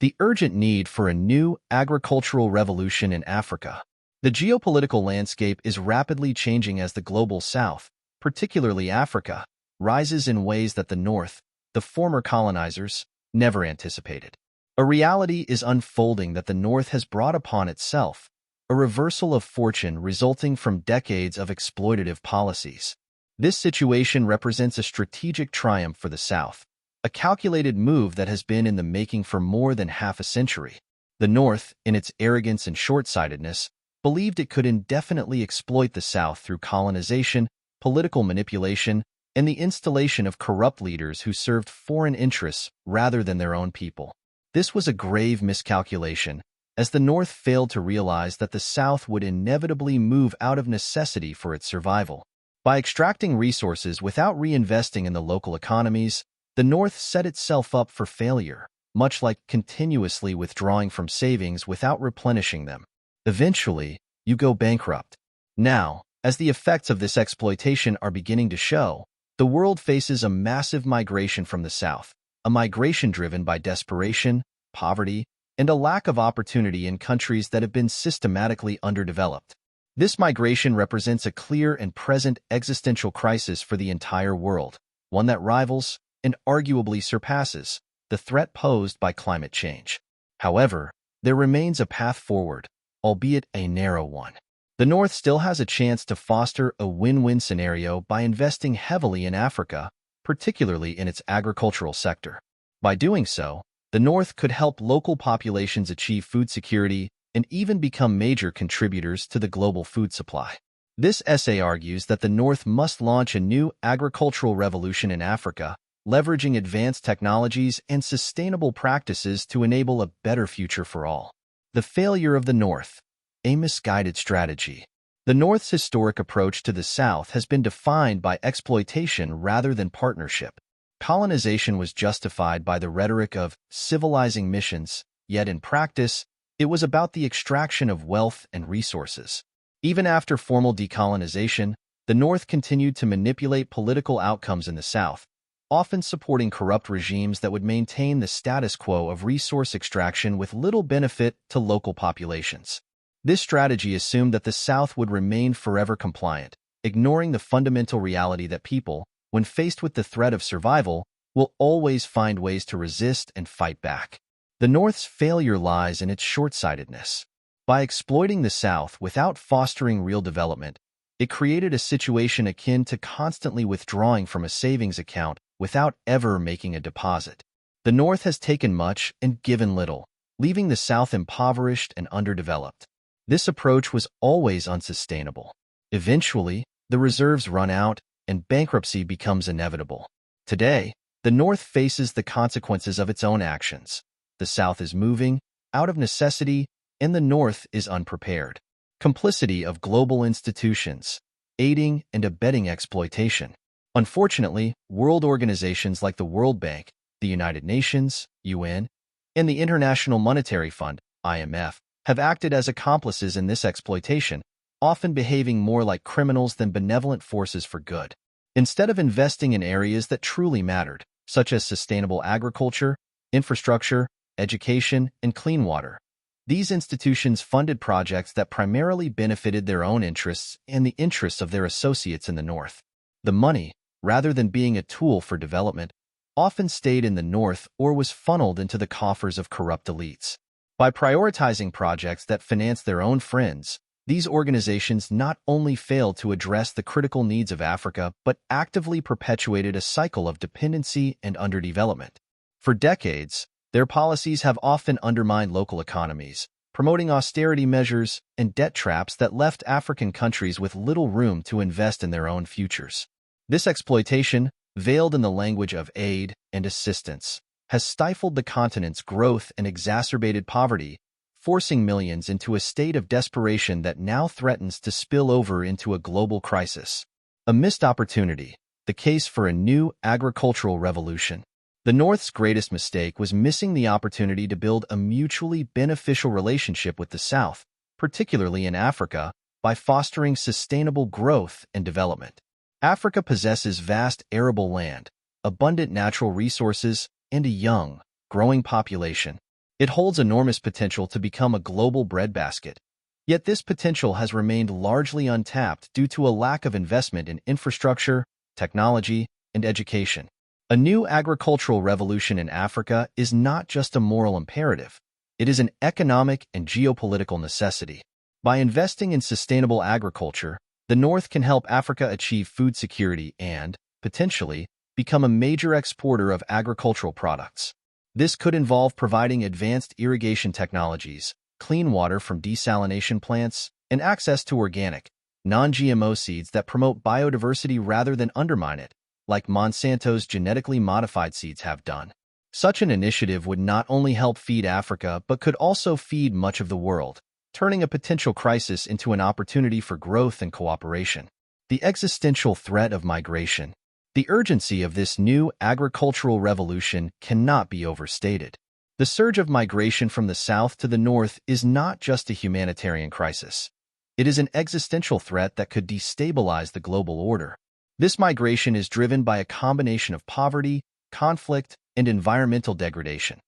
The urgent need for a new agricultural revolution in Africa. The geopolitical landscape is rapidly changing as the global south, particularly Africa, rises in ways that the north, the former colonizers, never anticipated. A reality is unfolding that the north has brought upon itself, a reversal of fortune resulting from decades of exploitative policies. This situation represents a strategic triumph for the South, a calculated move that has been in the making for more than half a century. The North, in its arrogance and shortsightedness, believed it could indefinitely exploit the South through colonization, political manipulation, and the installation of corrupt leaders who served foreign interests rather than their own people. This was a grave miscalculation, as the North failed to realize that the South would inevitably move out of necessity for its survival. By extracting resources without reinvesting in the local economies, the North set itself up for failure, much like continuously withdrawing from savings without replenishing them. Eventually, you go bankrupt. Now, as the effects of this exploitation are beginning to show, the world faces a massive migration from the South, a migration driven by desperation, poverty, and a lack of opportunity in countries that have been systematically underdeveloped. This migration represents a clear and present existential crisis for the entire world, one that rivals, and arguably surpasses, the threat posed by climate change. However, there remains a path forward, albeit a narrow one. The North still has a chance to foster a win-win scenario by investing heavily in Africa, particularly in its agricultural sector. By doing so, the North could help local populations achieve food security and even become major contributors to the global food supply. This essay argues that the North must launch a new agricultural revolution in Africa, leveraging advanced technologies and sustainable practices to enable a better future for all. The failure of the North, a misguided strategy. The North's historic approach to the South has been defined by exploitation rather than partnership. Colonization was justified by the rhetoric of civilizing missions, yet in practice, it was about the extraction of wealth and resources. Even after formal decolonization, the North continued to manipulate political outcomes in the South, often supporting corrupt regimes that would maintain the status quo of resource extraction with little benefit to local populations. This strategy assumed that the South would remain forever compliant, ignoring the fundamental reality that people, when faced with the threat of survival, will always find ways to resist and fight back. The North's failure lies in its short-sightedness. By exploiting the South without fostering real development, it created a situation akin to constantly withdrawing from a savings account without ever making a deposit. The North has taken much and given little, leaving the South impoverished and underdeveloped. This approach was always unsustainable. Eventually, the reserves run out and bankruptcy becomes inevitable. Today, the North faces the consequences of its own actions. The South is moving out of necessity, and the North is unprepared. Complicity of global institutions, aiding and abetting exploitation. Unfortunately, world organizations like the World Bank, the United Nations, UN, and the International Monetary Fund, IMF, have acted as accomplices in this exploitation, often behaving more like criminals than benevolent forces for good. Instead of investing in areas that truly mattered, such as sustainable agriculture, infrastructure, education, and clean water, these institutions funded projects that primarily benefited their own interests and the interests of their associates in the North. The money, rather than being a tool for development, often stayed in the North or was funneled into the coffers of corrupt elites. By prioritizing projects that finance their own friends, these organizations not only failed to address the critical needs of Africa, but actively perpetuated a cycle of dependency and underdevelopment. For decades, their policies have often undermined local economies, promoting austerity measures and debt traps that left African countries with little room to invest in their own futures. This exploitation, veiled in the language of aid and assistance, has stifled the continent's growth and exacerbated poverty, forcing millions into a state of desperation that now threatens to spill over into a global crisis. A missed opportunity, the case for a new agricultural revolution. The North's greatest mistake was missing the opportunity to build a mutually beneficial relationship with the South, particularly in Africa, by fostering sustainable growth and development. Africa possesses vast arable land, abundant natural resources, and a young, growing population. It holds enormous potential to become a global breadbasket. Yet this potential has remained largely untapped due to a lack of investment in infrastructure, technology, and education. A new agricultural revolution in Africa is not just a moral imperative. It is an economic and geopolitical necessity. By investing in sustainable agriculture, the North can help Africa achieve food security and, potentially, become a major exporter of agricultural products. This could involve providing advanced irrigation technologies, clean water from desalination plants, and access to organic, non-GMO seeds that promote biodiversity rather than undermine it, like Monsanto's genetically modified seeds have done. Such an initiative would not only help feed Africa but could also feed much of the world, turning a potential crisis into an opportunity for growth and cooperation. The existential threat of migration. The urgency of this new agricultural revolution cannot be overstated. The surge of migration from the south to the north is not just a humanitarian crisis. It is an existential threat that could destabilize the global order. This migration is driven by a combination of poverty, conflict, and environmental degradation,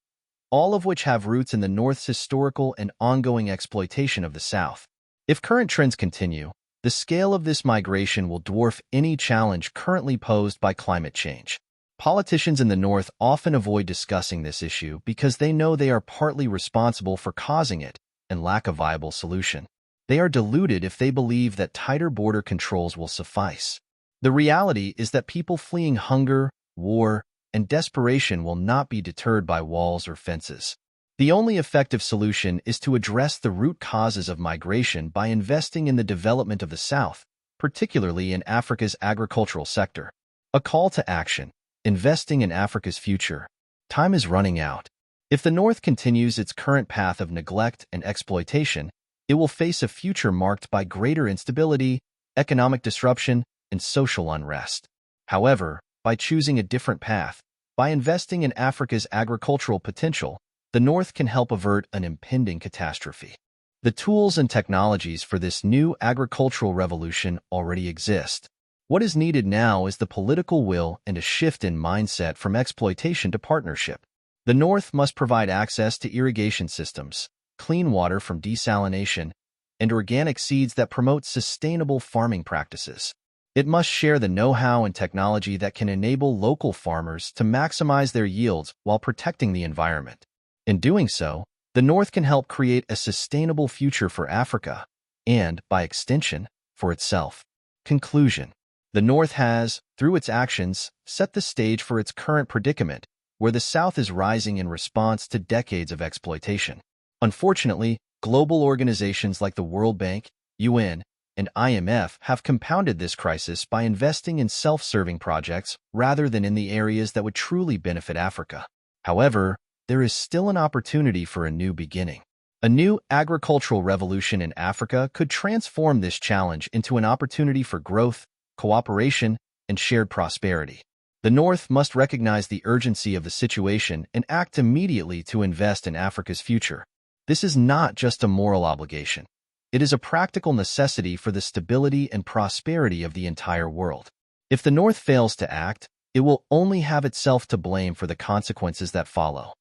all of which have roots in the North's historical and ongoing exploitation of the South. If current trends continue, the scale of this migration will dwarf any challenge currently posed by climate change. Politicians in the North often avoid discussing this issue because they know they are partly responsible for causing it and lack a viable solution. They are deluded if they believe that tighter border controls will suffice. The reality is that people fleeing hunger, war, and desperation will not be deterred by walls or fences. The only effective solution is to address the root causes of migration by investing in the development of the South, particularly in Africa's agricultural sector. A call to action: investing in Africa's future. Time is running out. If the North continues its current path of neglect and exploitation, it will face a future marked by greater instability, economic disruption, and social unrest. However, by choosing a different path, by investing in Africa's agricultural potential, the North can help avert an impending catastrophe. The tools and technologies for this new agricultural revolution already exist. What is needed now is the political will and a shift in mindset from exploitation to partnership. The North must provide access to irrigation systems, clean water from desalination, and organic seeds that promote sustainable farming practices. It must share the know-how and technology that can enable local farmers to maximize their yields while protecting the environment. In doing so, the North can help create a sustainable future for Africa and, by extension, for itself. Conclusion. The North has, through its actions, set the stage for its current predicament, where the South is rising in response to decades of exploitation. Unfortunately, global organizations like the World Bank, UN, and IMF have compounded this crisis by investing in self-serving projects rather than in the areas that would truly benefit Africa. However, there is still an opportunity for a new beginning. A new agricultural revolution in Africa could transform this challenge into an opportunity for growth, cooperation, and shared prosperity. The North must recognize the urgency of the situation and act immediately to invest in Africa's future. This is not just a moral obligation. It is a practical necessity for the stability and prosperity of the entire world. If the North fails to act, it will only have itself to blame for the consequences that follow.